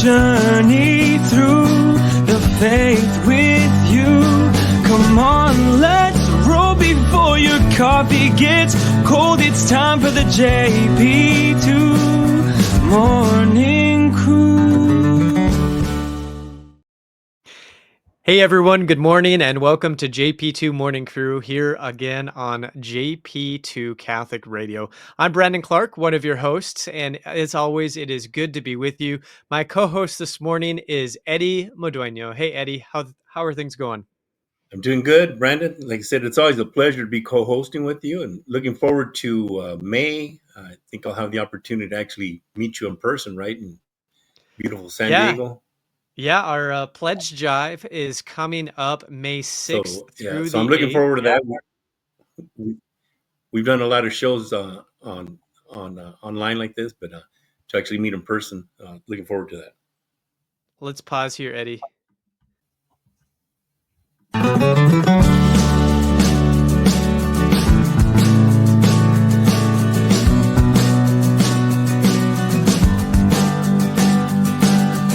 journey through the faith with you. Come on, let's roll before your coffee gets cold. It's time for the JP2 Morning Crew. Hey everyone, good morning and welcome to JP2 Morning Crew here again on JP2 Catholic Radio. I'm Brandon Clark, one of your hosts, and as always, it is good to be with you. My co-host this morning is Eddie Modueno. Hey Eddie, how are things going? I'm doing good, Brandon. Like I said, it's always a pleasure to be co-hosting with you and looking forward to May. I think I'll have the opportunity to actually meet you in person, right, in beautiful San Diego. Yeah, our Pledge Drive is coming up May 6th through So I'm the looking 8th. forward to that. We've done a lot of shows on online like this, but to actually meet in person, looking forward to that. Let's pause here, Eddie.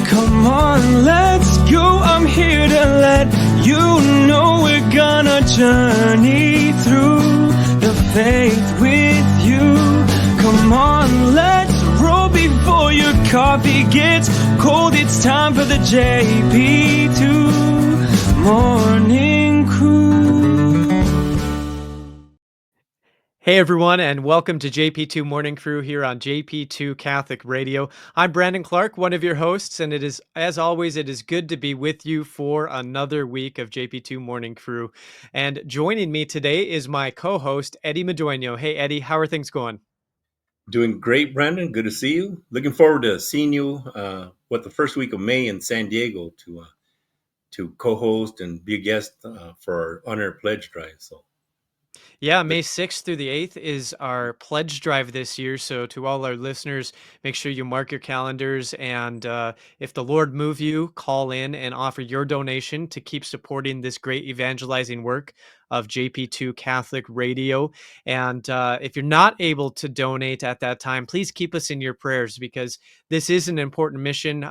Come on, let's go. I'm here to let you know we're gonna journey through the faith with you. Come on, let's roll before your coffee gets cold. It's time for the JP2 Morning Crew. Hey everyone, and welcome to JP2 Morning Crew here on JP2 Catholic Radio. I'm Brandon Clark, one of your hosts, and it is, as always, it is good to be with you for another week of JP2 Morning Crew. And joining me today is my co-host, Eddie Modueno. Hey Eddie, how are things going? Doing great, Brandon. Good to see you. Looking forward to seeing you, the first week of May in San Diego to co-host and be a guest for our on-air pledge drive. So, Yeah, May 6th through the 8th is our pledge drive this year. So to all our listeners, make sure you mark your calendars. And if the Lord move you, call in and offer your donation to keep supporting this great evangelizing work of JP2 Catholic Radio. And if you're not able to donate at that time, please keep us in your prayers because this is an important mission.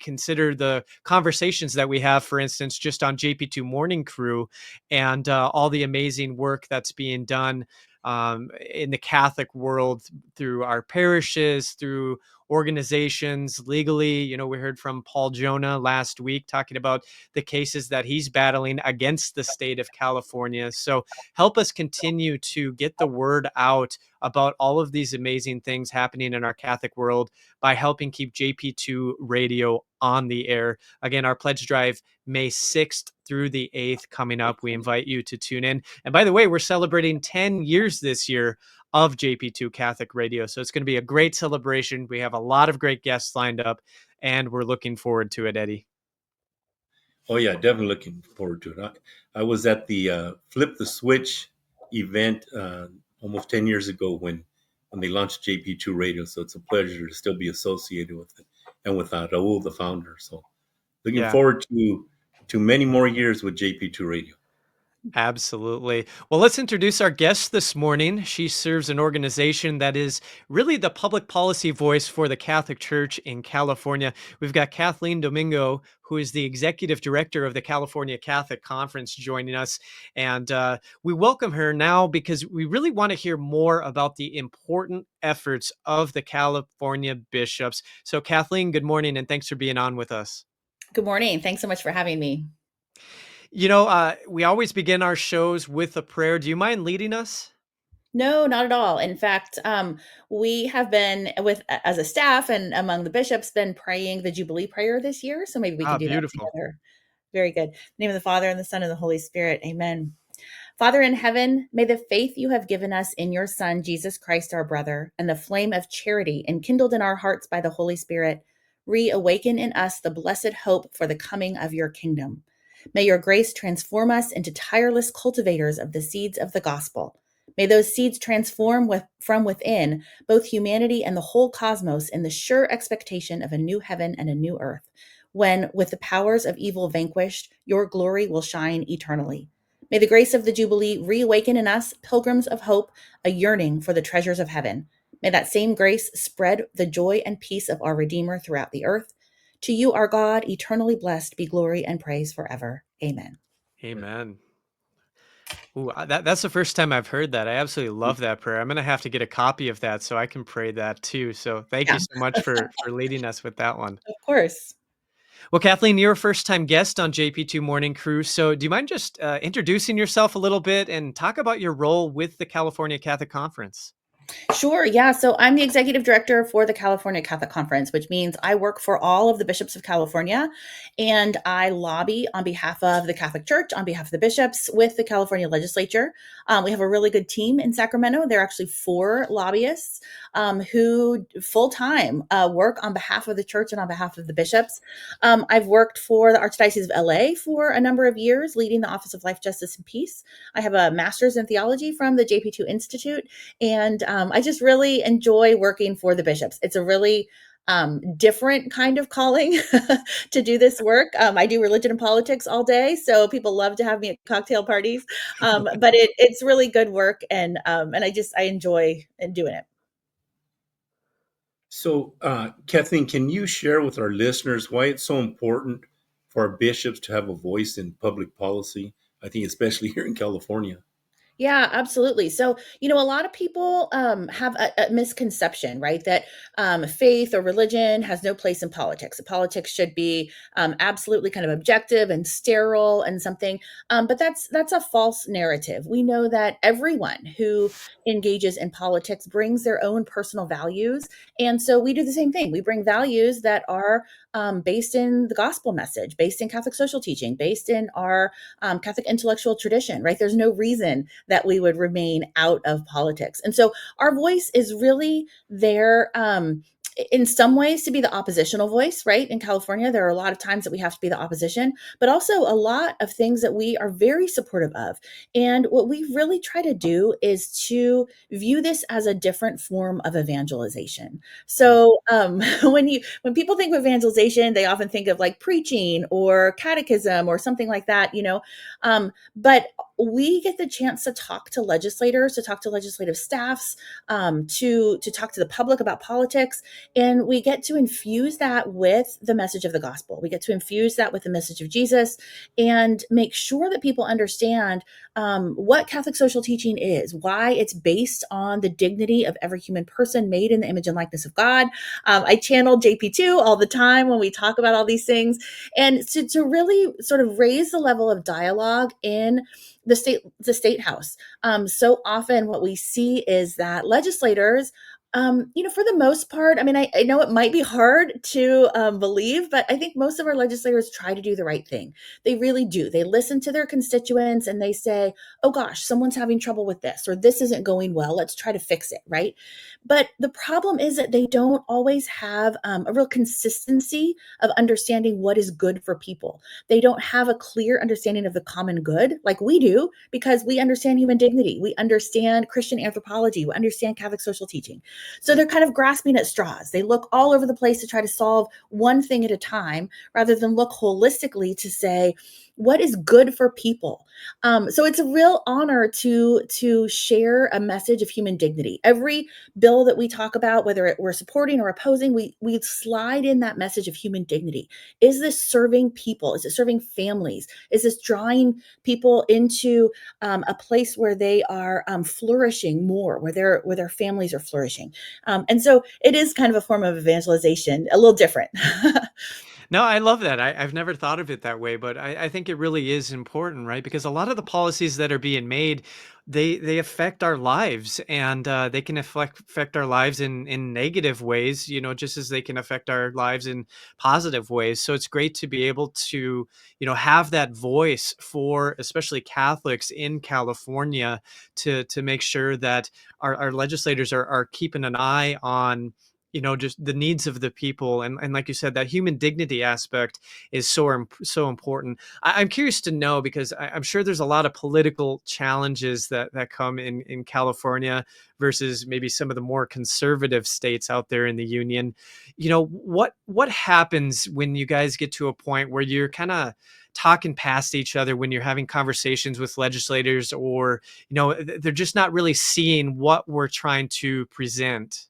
Consider the conversations that we have, for instance, just on JP2 Morning Crew and all the amazing work that's being done in the Catholic world through our parishes, through organizations, legally. You know, we heard from Paul Jonah last week talking about the cases that he's battling against the state of California. So help us continue to get the word out about all of these amazing things happening in our Catholic world by helping keep JP2 Radio on the air. Again, our pledge drive, May 6th through the 8th coming up. We invite you to tune in. And by the way, we're celebrating 10 years this year of JP2 Catholic Radio. So it's going to be a great celebration. We have a lot of great guests lined up, and we're looking forward to it, Eddie. oh yeah, definitely looking forward to it. I was at the Flip the Switch event almost 10 years ago when they launched JP2 Radio. So it's a pleasure to still be associated with it and with Raul, the founder. So looking forward to many more years with JP2 Radio. Absolutely. Well, let's introduce our guest this morning. She serves an organization that is really the public policy voice for the Catholic Church in California. We've got Kathleen Domingo, who is the executive director of the California Catholic Conference, joining us. And we welcome her now because we really want to hear more about the important efforts of the California bishops. So, Kathleen, good morning, and thanks for being on with us. Good morning. Thanks so much for having me. You know, we always begin our shows with a prayer. Do you mind leading us? No, not at all. In fact, we have been as a staff and among the bishops, been praying the Jubilee prayer this year. So maybe we can do Beautiful. that together. Very good. In the name of the Father and the Son and the Holy Spirit. Amen. Father in heaven, may the faith you have given us in your Son, Jesus Christ, our brother, and the flame of charity enkindled in our hearts by the Holy Spirit, reawaken in us the blessed hope for the coming of your kingdom. May your grace transform us into tireless cultivators of the seeds of the gospel. May those seeds transform from within both humanity and the whole cosmos in the sure expectation of a new heaven and a new earth, when, with the powers of evil vanquished, your glory will shine eternally. May the grace of the Jubilee reawaken in us, pilgrims of hope, a yearning for the treasures of heaven. May that same grace spread the joy and peace of our Redeemer throughout the earth, To you, our God, eternally blessed, be glory and praise forever. Amen. Amen. Ooh, that's the first time I've heard that. I absolutely love that prayer. I'm gonna have to get a copy of that so I can pray that too. So thank you Yeah, so much for leading us with that one. of course. Well, Kathleen, you're a first time guest on JP2 Morning Crew. So do you mind just introducing yourself a little bit and talk about your role with the California Catholic Conference? Sure. Yeah. So I'm the executive director for the California Catholic Conference, which means I work for all of the bishops of California and I lobby on behalf of the Catholic Church, on behalf of the bishops with the California legislature. We have a really good team in Sacramento. There are actually 4 lobbyists who full time work on behalf of the church and on behalf of the bishops. I've worked for the Archdiocese of LA for a number of years, leading the Office of Life, Justice, and Peace. I have a master's in theology from the JP2 Institute. And I just really enjoy working for the bishops. It's a really different kind of calling to do this work. I do religion and politics all day, so people love to have me at cocktail parties. But it's really good work, and I enjoy doing it. So, Kathleen, can you share with our listeners why it's so important for our bishops to have a voice in public policy? I think especially here in California. Yeah, absolutely. So, a lot of people have a misconception, right? That faith or religion has no place in politics. Politics should be absolutely kind of objective and sterile and something. But that's a false narrative. We know that everyone who engages in politics brings their own personal values, and so we do the same thing. We bring values that are based in the gospel message, based in Catholic social teaching, based in our Catholic intellectual tradition, right? There's no reason that we would remain out of politics. And so our voice is really there. In some ways to be the oppositional voice, right? In California, there are a lot of times that we have to be the opposition, but also a lot of things that we are very supportive of. And what we really try to do is to view this as a different form of evangelization. So when people think of evangelization, they often think of like preaching or catechism or something like that, but we get the chance to talk to legislators, to talk to legislative staffs, to talk to the public about politics, and we get to infuse that with the message of the gospel. We get to infuse that with the message of Jesus, and make sure that people understand what Catholic social teaching is, why it's based on the dignity of every human person made in the image and likeness of God. I channel JP2 all the time when we talk about all these things, and to really sort of raise the level of dialogue in the state house. So often what we see is that legislators, for the most part, I mean, I know it might be hard to believe, but I think most of our legislators try to do the right thing. They really do. They listen to their constituents and they say, oh gosh, someone's having trouble with this, or this isn't going well. Let's try to fix it, right? But the problem is that they don't always have a real consistency of understanding what is good for people. They don't have a clear understanding of the common good like we do, because we understand human dignity. We understand Christian anthropology. We understand Catholic social teaching. So they're kind of grasping at straws. They look all over the place to try to solve one thing at a time rather than look holistically to say, what is good for people? So it's a real honor to share a message of human dignity. Every bill that we talk about, whether we're supporting or opposing, we slide in that message of human dignity. Is this serving people? Is it serving families? Is this drawing people into a place where they are flourishing more, where their families are flourishing? And so it is kind of a form of evangelization, a little different. No, I love that. I've never thought of it that way, but I think it really is important, right? Because a lot of the policies that are being made, they affect our lives, and they can affect our lives in negative ways, just as they can affect our lives in positive ways. So it's great to be able to, have that voice for especially Catholics in California to make sure that our legislators are keeping an eye on just the needs of the people, and like you said, that human dignity aspect is so important. I'm curious to know, because I'm sure there's a lot of political challenges that come in California versus maybe some of the more conservative states out there in the union. What happens when you guys get to a point where you're kind of talking past each other, when you're having conversations with legislators, or they're just not really seeing what we're trying to present?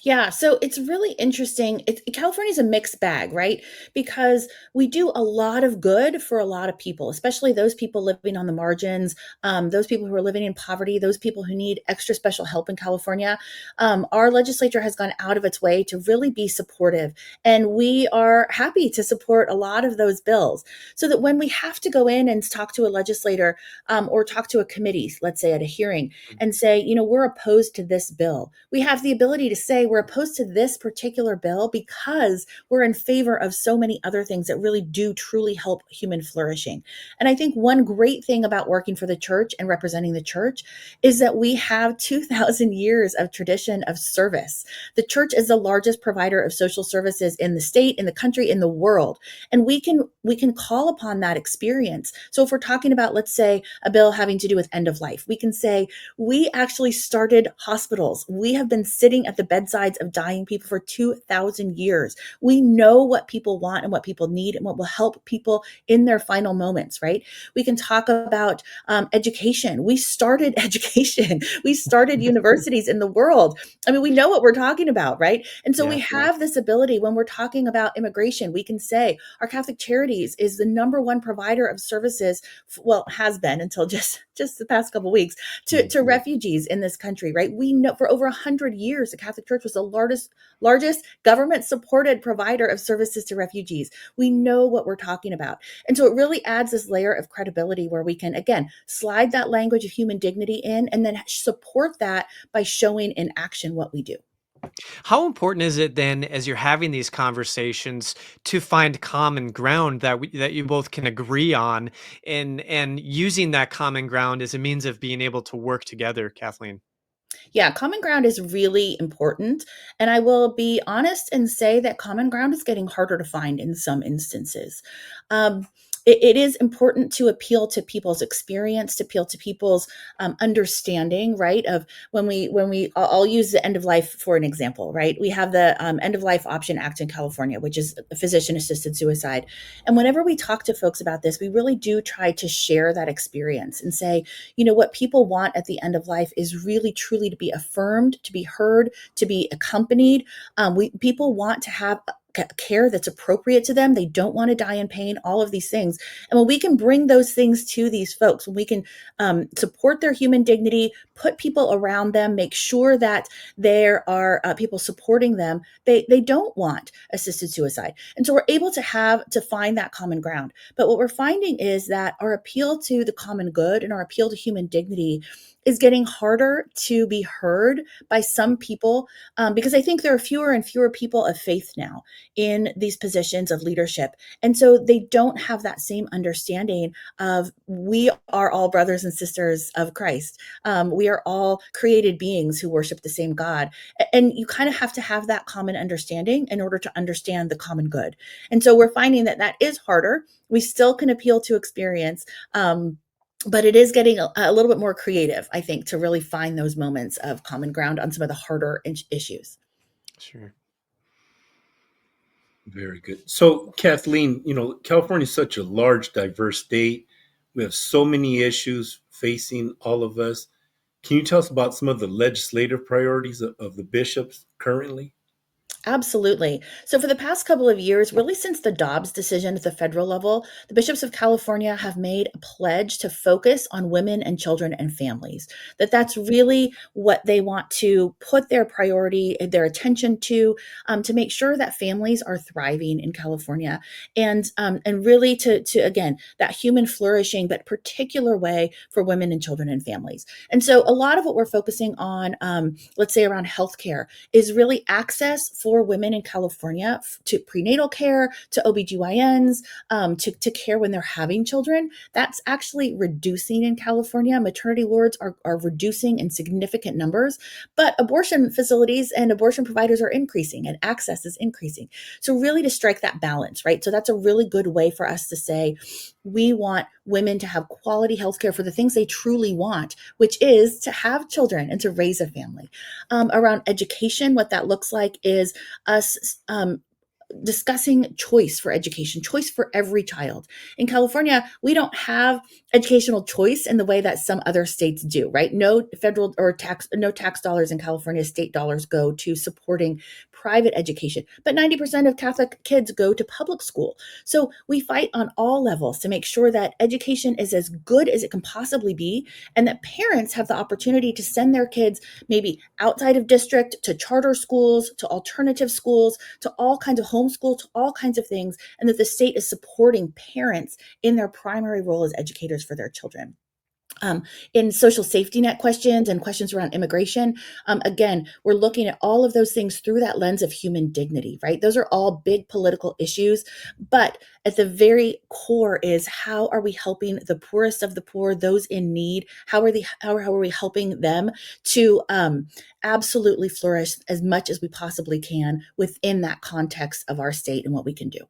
Yeah, so it's really interesting. California's a mixed bag, right? Because we do a lot of good for a lot of people, especially those people living on the margins, those people who are living in poverty, those people who need extra special help in California. Our legislature has gone out of its way to really be supportive, and we are happy to support a lot of those bills. So that when we have to go in and talk to a legislator or talk to a committee, let's say at a hearing, and say, we're opposed to this bill, we have the ability to say we're opposed to this particular bill because we're in favor of so many other things that really do truly help human flourishing. And I think one great thing about working for the church and representing the church is that we have 2,000 years of tradition of service. The church is the largest provider of social services in the state, in the country, in the world. And we can call upon that experience. So if we're talking about, let's say, a bill having to do with end of life, we can say, we actually started hospitals. We have been sitting at the bedsides of dying people for 2,000 years. We know what people want and what people need and what will help people in their final moments, right? We can talk about education. We started education. We started universities in the world. I mean, we know what we're talking about, right? And so we have this ability when we're talking about immigration, we can say our Catholic Charities is the number one provider of services, well, has been until just the past couple of weeks, to refugees in this country, right? We know for over 100 years, the Catholic Church was the largest government-supported provider of services to refugees. We know what we're talking about. And so it really adds this layer of credibility where we can, again, slide that language of human dignity in and then support that by showing in action what we do. How important is it then, as you're having these conversations, to find common ground that you both can agree on, and using that common ground as a means of being able to work together, Kathleen? Yeah, common ground is really important. And I will be honest and say that common ground is getting harder to find in some instances. Um, it is important to appeal to people's experience, to appeal to people's understanding, right? Of I'll use the end of life for an example, right? We have the End of Life Option Act in California, which is physician assisted suicide. And whenever we talk to folks about this, we really do try to share that experience and say, what people want at the end of life is really truly to be affirmed, to be heard, to be accompanied. People want to have care that's appropriate to them. They don't want to die in pain, all of these things. And when we can bring those things to these folks, when we can support their human dignity, put people around them, make sure that there are people supporting them, they don't want assisted suicide. And so we're able to find that common ground. But what we're finding is that our appeal to the common good and our appeal to human dignity is getting harder to be heard by some people, because I think there are fewer and fewer people of faith now in these positions of leadership. And so they don't have that same understanding of we are all brothers and sisters of Christ. We are all created beings who worship the same God. And you kind of have to have that common understanding in order to understand the common good. And so we're finding that is harder. We still can appeal to experience. But it is getting a little bit more creative, I think, to really find those moments of common ground on some of the harder issues. Sure. Very good. So, Kathleen, California is such a large, diverse state. We have so many issues facing all of us. Can you tell us about some of the legislative priorities of the bishops currently? Absolutely. So, for the past couple of years, really since the Dobbs decision at the federal level, the bishops of California have made a pledge to focus on women and children and families. That's really what they want to put their priority, their attention to make sure that families are thriving in California, and really to again that human flourishing, but particular way for women and children and families. And so, a lot of what we're focusing on, let's say around healthcare, is really access for women in California to prenatal care, to OBGYNs, to care when they're having children. That's actually reducing in California. Maternity wards are reducing in significant numbers, but abortion facilities and abortion providers are increasing and access is increasing. So really to strike that balance, right? So that's a really good way for us to say, we want women to have quality healthcare for the things they truly want, which is to have children and to raise a family. Around education, what that looks like is us discussing choice for education, choice for every child. In California, we don't have educational choice in the way that some other states do, right? No federal or no tax dollars in California, state dollars go to supporting private education, but 90% of Catholic kids go to public school. So we fight on all levels to make sure that education is as good as it can possibly be, and that parents have the opportunity to send their kids maybe outside of district to charter schools, to alternative schools, to all kinds of homeschool, to all kinds of things, and that the state is supporting parents in their primary role as educators for their children. In social safety net questions and questions around immigration, again, we're looking at all of those things through that lens of human dignity, right? Those are all big political issues, but at the very core is, how are we helping the poorest of the poor, those in need? How are we helping them to absolutely flourish as much as we possibly can within that context of our state and what we can do?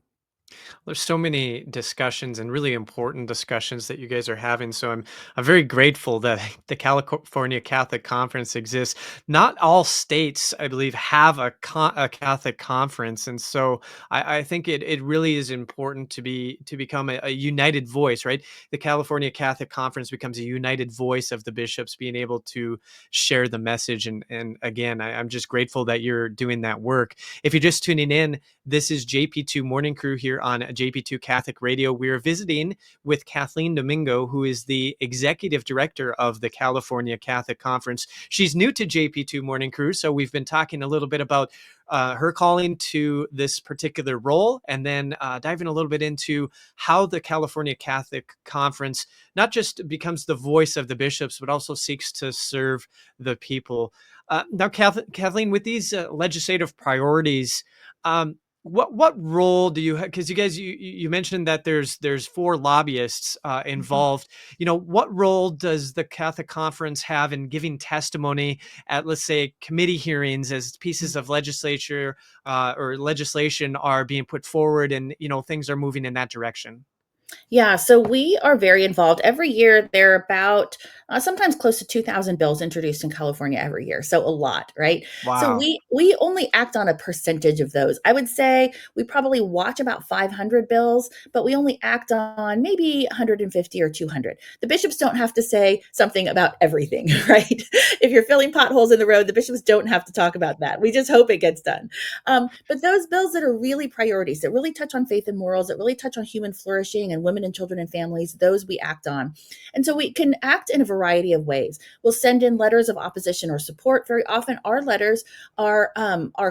There's so many discussions and really important discussions that you guys are having. So I'm very grateful that the California Catholic Conference exists. Not all states, I believe, have a Catholic conference, and so I think it really is important to become a united voice. Right, the California Catholic Conference becomes a united voice of the bishops being able to share the message. And again, I'm just grateful that you're doing that work. If you're just tuning in, this is JP2 Morning Crew here on JP2 Catholic Radio. We are visiting with Kathleen Domingo, who is the executive director of the California Catholic Conference. She's new to JP2 Morning Crew, so we've been talking a little bit about her calling to this particular role, and then diving a little bit into how the California Catholic Conference not just becomes the voice of the bishops, but also seeks to serve the people. Now, Kathleen, with these legislative priorities, what role do you have? Because you guys, you mentioned that there's 4 lobbyists involved. What role does the Catholic Conference have in giving testimony at, let's say, committee hearings as pieces of legislature or legislation are being put forward, and things are moving in that direction? Yeah, so we are very involved. Every year, there are about sometimes close to 2,000 bills introduced in California every year. So a lot, right? So Wow. we only act on a percentage of those. I would say we probably watch about 500 bills, but we only act on maybe 150 or 200. The bishops don't have to say something about everything, right? If you're filling potholes in the road, the bishops don't have to talk about that. We just hope it gets done. But those bills that are really priorities, that really touch on faith and morals, that really touch on human flourishing and women and children and families, those we act on. And so we can act in a variety of ways. We'll send in letters of opposition or support. Very often our letters are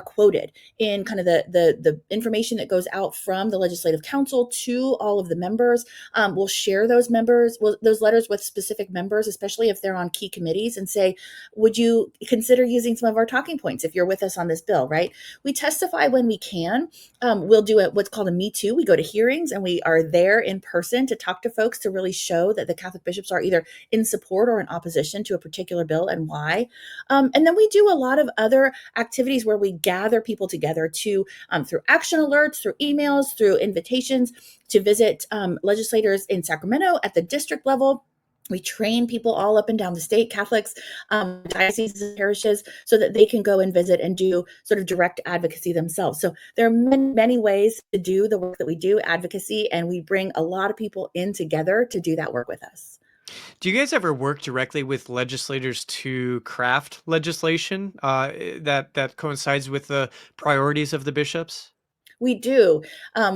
quoted in kind of the information that goes out from the Legislative Council to all of the members. We'll share those letters with specific members, especially if they're on key committees, and say, would you consider using some of our talking points if you're with us on this bill, right? We testify when we can. We'll do what's called a Me Too. We go to hearings and we are there in person to talk to folks, to really show that the Catholic bishops are either in support or in opposition to a particular bill and why. And then we do a lot of other activities where we gather people together to through action alerts, through emails, through invitations to visit legislators in Sacramento at the district level. We train people all up and down the state, Catholics, dioceses and parishes, so that they can go and visit and do sort of direct advocacy themselves. So there are many, many ways to do the work that we do, advocacy, and we bring a lot of people in together to do that work with us. Do you guys ever work directly with legislators to craft legislation that coincides with the priorities of the bishops? We do.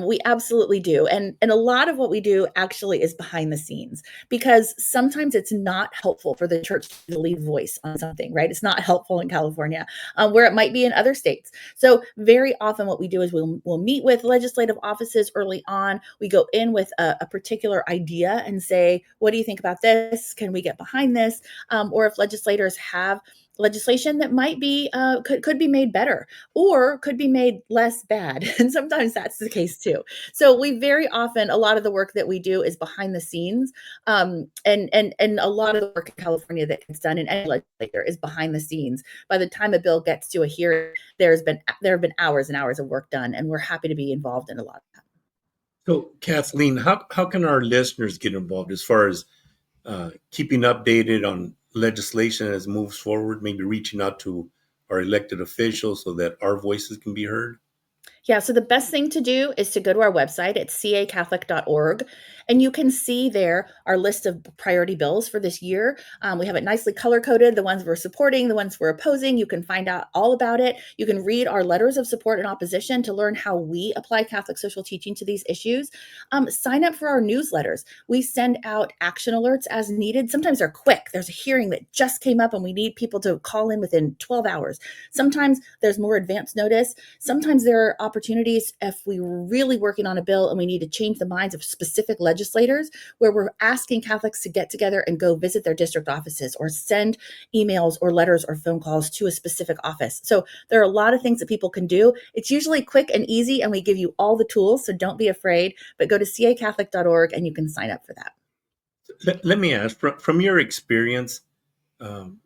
We absolutely do. And a lot of what we do actually is behind the scenes, because sometimes it's not helpful for the church to lead voice on something, right? It's not helpful in California, where it might be in other states. So very often what we do is we'll meet with legislative offices early on. We go in with a particular idea and say, what do you think about this? Can we get behind this? Or if legislators have legislation that might be could be made better or could be made less bad, and sometimes that's the case too. So we very often, a lot of the work that we do is behind the scenes, and a lot of the work in California that gets done in any legislature is behind the scenes. By the time a bill gets to a hearing, there have been hours and hours of work done, and we're happy to be involved in a lot of that. So, Kathleen, how can our listeners get involved as far as keeping updated on legislation as it moves forward, maybe reaching out to our elected officials so that our voices can be heard? Yeah, so the best thing to do is to go to our website at cacatholic.org, and you can see there our list of priority bills for this year. We have it nicely color coded, the ones we're supporting, the ones we're opposing. You can find out all about it. You can read our letters of support and opposition to learn how we apply Catholic social teaching to these issues. Sign up for our newsletters. We send out action alerts as needed. Sometimes they're quick. There's a hearing that just came up and we need people to call in within 12 hours. Sometimes there's more advance notice. Sometimes there are opportunities if we were really working on a bill and we need to change the minds of specific legislators, where we're asking Catholics to get together and go visit their district offices or send emails or letters or phone calls to a specific office. So there are a lot of things that people can do. It's usually quick and easy, and we give you all the tools, so don't be afraid, but go to cacatholic.org and you can sign up for that. Let me ask, from your experience, um,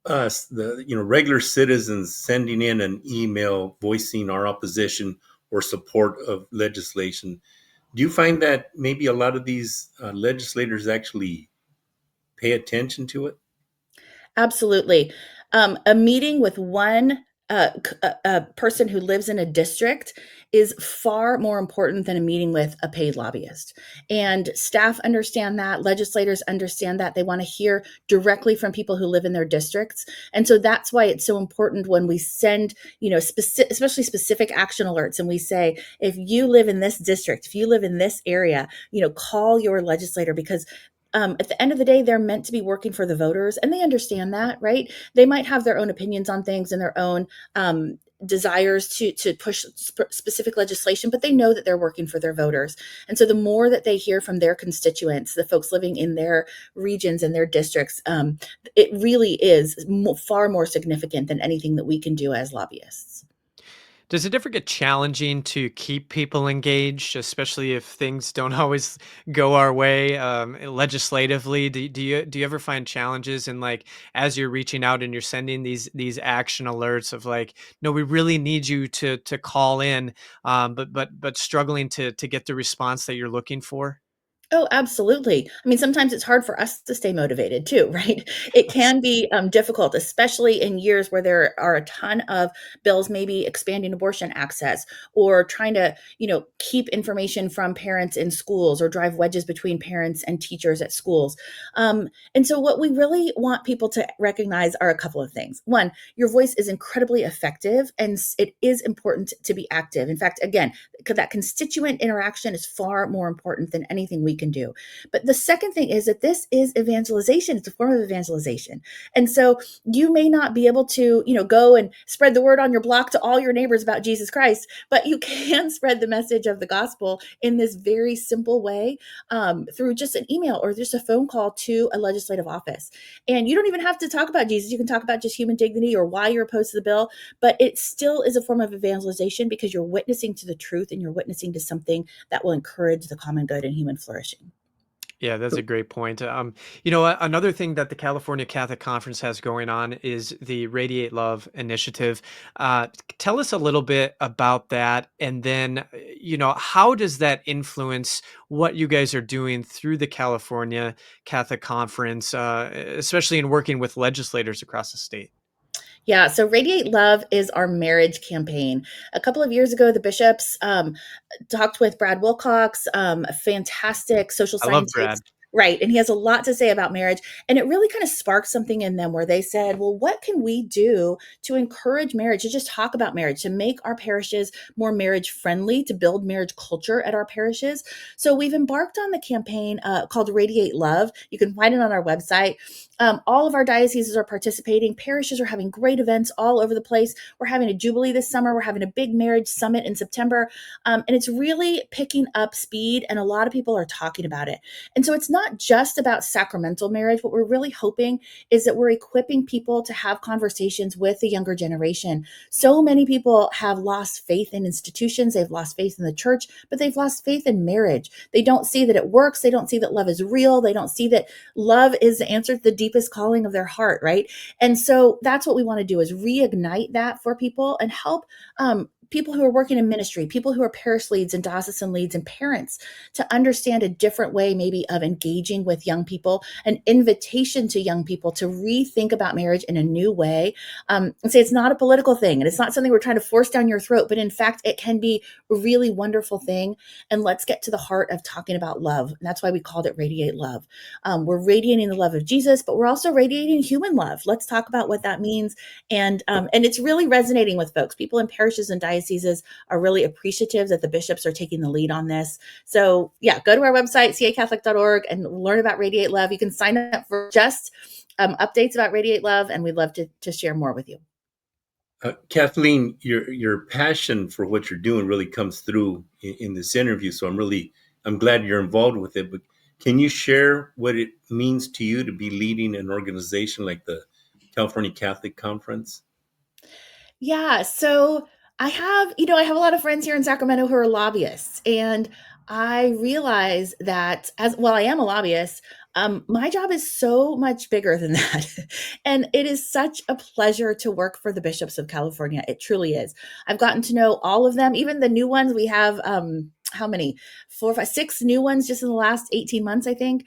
us, the regular citizens sending in an email voicing our opposition or support of legislation, do you find that maybe a lot of these legislators actually pay attention to it? Absolutely. A meeting with one a person who lives in a district is far more important than a meeting with a paid lobbyist. And staff understand that, legislators understand that. They want to hear directly from people who live in their districts. And so that's why it's so important when we send, especially specific action alerts, and we say, if you live in this district, if you live in this area, call your legislator, because at the end of the day, they're meant to be working for the voters, and they understand that, right? They might have their own opinions on things and their own desires to push specific legislation, but they know that they're working for their voters. And so the more that they hear from their constituents, the folks living in their regions and their districts, it really is far more significant than anything that we can do as lobbyists. Does it ever get challenging to keep people engaged, especially if things don't always go our way legislatively? Do you ever find challenges in, like, as you're reaching out and you're sending these action alerts of, like, no, we really need you to call in, but struggling to get the response that you're looking for? Oh, absolutely. I mean, sometimes it's hard for us to stay motivated too, right? It can be difficult, especially in years where there are a ton of bills, maybe expanding abortion access or trying to, keep information from parents in schools or drive wedges between parents and teachers at schools. And so, what we really want people to recognize are a couple of things. One, your voice is incredibly effective, and it is important to be active. In fact, again, that constituent interaction is far more important than anything we can do. But the second thing is that this is evangelization. It's a form of evangelization. And so you may not be able to, go and spread the word on your block to all your neighbors about Jesus Christ, but you can spread the message of the gospel in this very simple way, through just an email or just a phone call to a legislative office. And you don't even have to talk about Jesus. You can talk about just human dignity or why you're opposed to the bill, but it still is a form of evangelization because you're witnessing to the truth and you're witnessing to something that will encourage the common good and human flourishing. Yeah, that's a great point. Another thing that the California Catholic Conference has going on is the Radiate Love initiative. Tell us a little bit about that, and then, how does that influence what you guys are doing through the California Catholic Conference, especially in working with legislators across the state? Yeah, so Radiate Love is our marriage campaign. A couple of years ago, the bishops talked with Brad Wilcox, a fantastic social I love Brad. scientist. Right. And he has a lot to say about marriage. And it really kind of sparked something in them where they said, well, what can we do to encourage marriage, to just talk about marriage, to make our parishes more marriage friendly, to build marriage culture at our parishes? So we've embarked on the campaign called Radiate Love. You can find it on our website. All of our dioceses are participating. Parishes are having great events all over the place. We're having a Jubilee this summer. We're having a big marriage summit in September. And it's really picking up speed, and a lot of people are talking about it. And so it's not just about sacramental marriage. What we're really hoping is that we're equipping people to have conversations with the younger generation. So many people have lost faith in institutions. They've lost faith in the church, but they've lost faith in marriage. They don't see that it works. They don't see that love is real. They don't see that love is the answer to the deepest calling of their heart, right? And so that's what we want to do, is reignite that for people and help people who are working in ministry, people who are parish leads and diocesan leads and parents to understand a different way maybe of engaging with young people, an invitation to young people to rethink about marriage in a new way, and say it's not a political thing and it's not something we're trying to force down your throat, but in fact, it can be a really wonderful thing. And let's get to the heart of talking about love. And that's why we called it Radiate Love. We're radiating the love of Jesus, but we're also radiating human love. Let's talk about what that means. And it's really resonating with folks. People in parishes and dioceses are really appreciative that the bishops are taking the lead on this. So yeah, go to our website, cacatholic.org, and learn about Radiate Love. You can sign up for just updates about Radiate Love, and we'd love to share more with you. Kathleen, your passion for what you're doing really comes through in this interview. So I'm glad you're involved with it. But can you share what it means to you to be leading an organization like the California Catholic Conference? Yeah, so I have a lot of friends here in Sacramento who are lobbyists, and I realize that as well, I am a lobbyist. My job is so much bigger than that. And it is such a pleasure to work for the bishops of California. It truly is. I've gotten to know all of them, even the new ones. We have how many? 4, 5, 6 new ones just in the last 18 months, I think.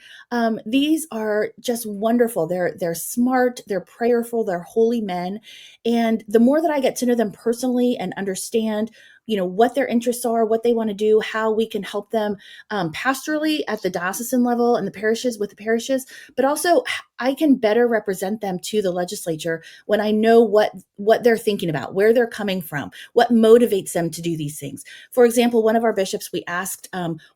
These are just wonderful. They're smart, they're prayerful, they're holy men. And the more that I get to know them personally and understand, what their interests are, what they want to do, how we can help them pastorally at the diocesan level and the parishes with the parishes, but also I can better represent them to the legislature when I know what they're thinking about, where they're coming from, what motivates them to do these things. For example, one of our bishops, we asked,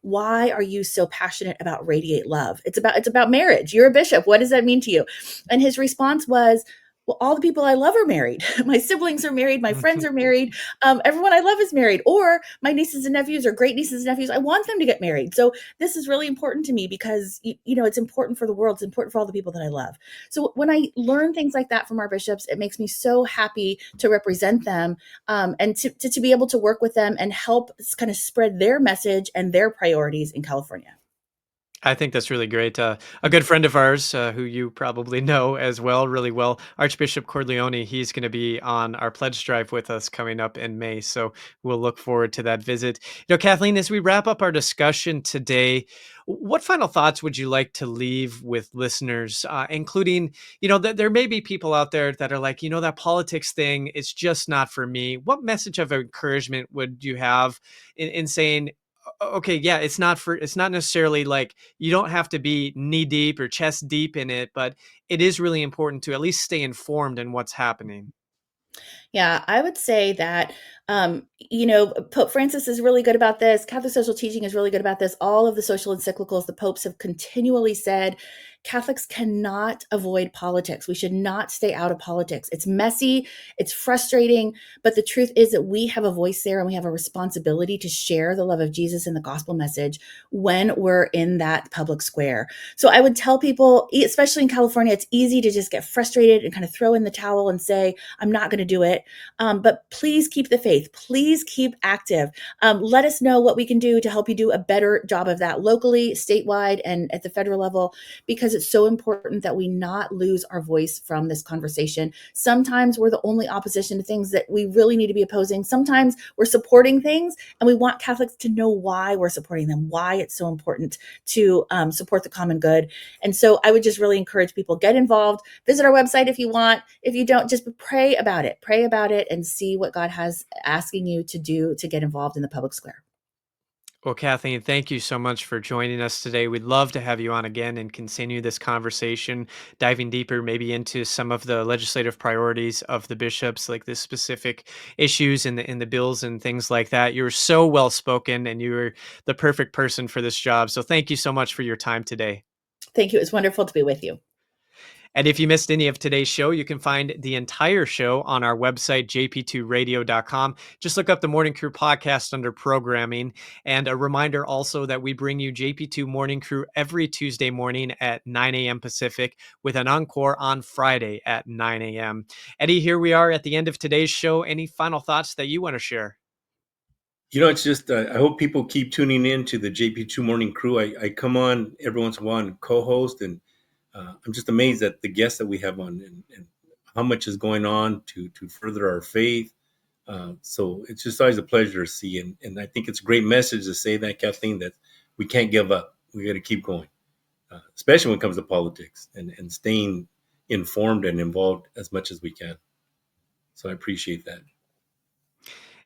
why are you so passionate about Radiate Love? It's about marriage. You're a bishop. What does that mean to you? And his response was, well, all the people I love are married. My siblings are married. My friends are married. Everyone I love is married, or my nieces and nephews or great nieces and nephews. I want them to get married. So this is really important to me because, it's important for the world. It's important for all the people that I love. So when I learn things like that from our bishops, it makes me so happy to represent them and to be able to work with them and help kind of spread their message and their priorities in California. I think that's really great. A good friend of ours, who you probably know as well, really well, Archbishop Corleone, he's going to be on our pledge drive with us coming up in May. So we'll look forward to that visit. Kathleen, as we wrap up our discussion today, what final thoughts would you like to leave with listeners, including, there may be people out there that are like, that politics thing, it's just not for me. What message of encouragement would you have in saying, okay, yeah, it's not necessarily like you don't have to be knee deep or chest deep in it, but it is really important to at least stay informed in what's happening. Yeah, I would say that, Pope Francis is really good about this. Catholic social teaching is really good about this. All of the social encyclicals, the popes have continually said Catholics cannot avoid politics. We should not stay out of politics. It's messy, it's frustrating, but the truth is that we have a voice there and we have a responsibility to share the love of Jesus and the gospel message when we're in that public square. So I would tell people, especially in California, it's easy to just get frustrated and kind of throw in the towel and say, I'm not going to do it. But please keep the faith. Please keep active. Let us know what we can do to help you do a better job of that locally, statewide, and at the federal level, because it's so important that we not lose our voice from this conversation. Sometimes we're the only opposition to things that we really need to be opposing. Sometimes we're supporting things and we want Catholics to know why we're supporting them, why it's so important to support the common good. And so I would just really encourage people, get involved, visit our website if you want. If you don't, just pray about it and see what God has asking you to do to get involved in the public square. Well, Kathleen, thank you so much for joining us today. We'd love to have you on again and continue this conversation, diving deeper maybe into some of the legislative priorities of the bishops, like the specific issues in the bills and things like that. You were so well spoken and you were the perfect person for this job. So thank you so much for your time today. Thank you. It was wonderful to be with you. And if you missed any of today's show, you can find the entire show on our website, jp2radio.com. Just look up the Morning Crew podcast under programming. And a reminder also that we bring you JP2 Morning Crew every Tuesday morning at 9 a.m. Pacific with an encore on Friday at 9 a.m. Eddie, here we are at the end of today's show. Any final thoughts that you want to share? It's just, I hope people keep tuning in to the JP2 Morning Crew. I come on every once in a while and co-host, and I'm just amazed at the guests that we have on and how much is going on to further our faith. So it's just always a pleasure to see. And I think it's a great message to say that, Kathleen, that we can't give up. We got to keep going, especially when it comes to politics and staying informed and involved as much as we can. So I appreciate that.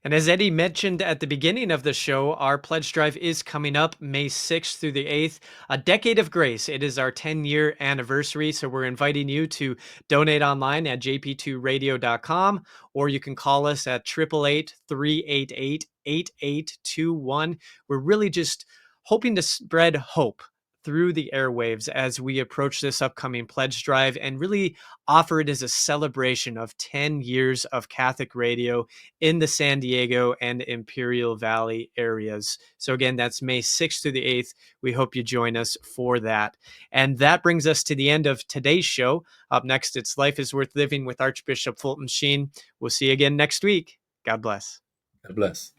And as Eddie mentioned at the beginning of the show, our pledge drive is coming up May 6th through the 8th, a decade of grace. It is our 10-year anniversary. So we're inviting you to donate online at jp2radio.com, or you can call us at 888-388-8821. We're really just hoping to spread hope through the airwaves as we approach this upcoming pledge drive and really offer it as a celebration of 10 years of Catholic radio in the San Diego and Imperial Valley areas. So again, that's May 6th through the 8th. We hope you join us for that. And that brings us to the end of today's show. Up next, it's Life is Worth Living with Archbishop Fulton Sheen. We'll see you again next week. God bless. God bless.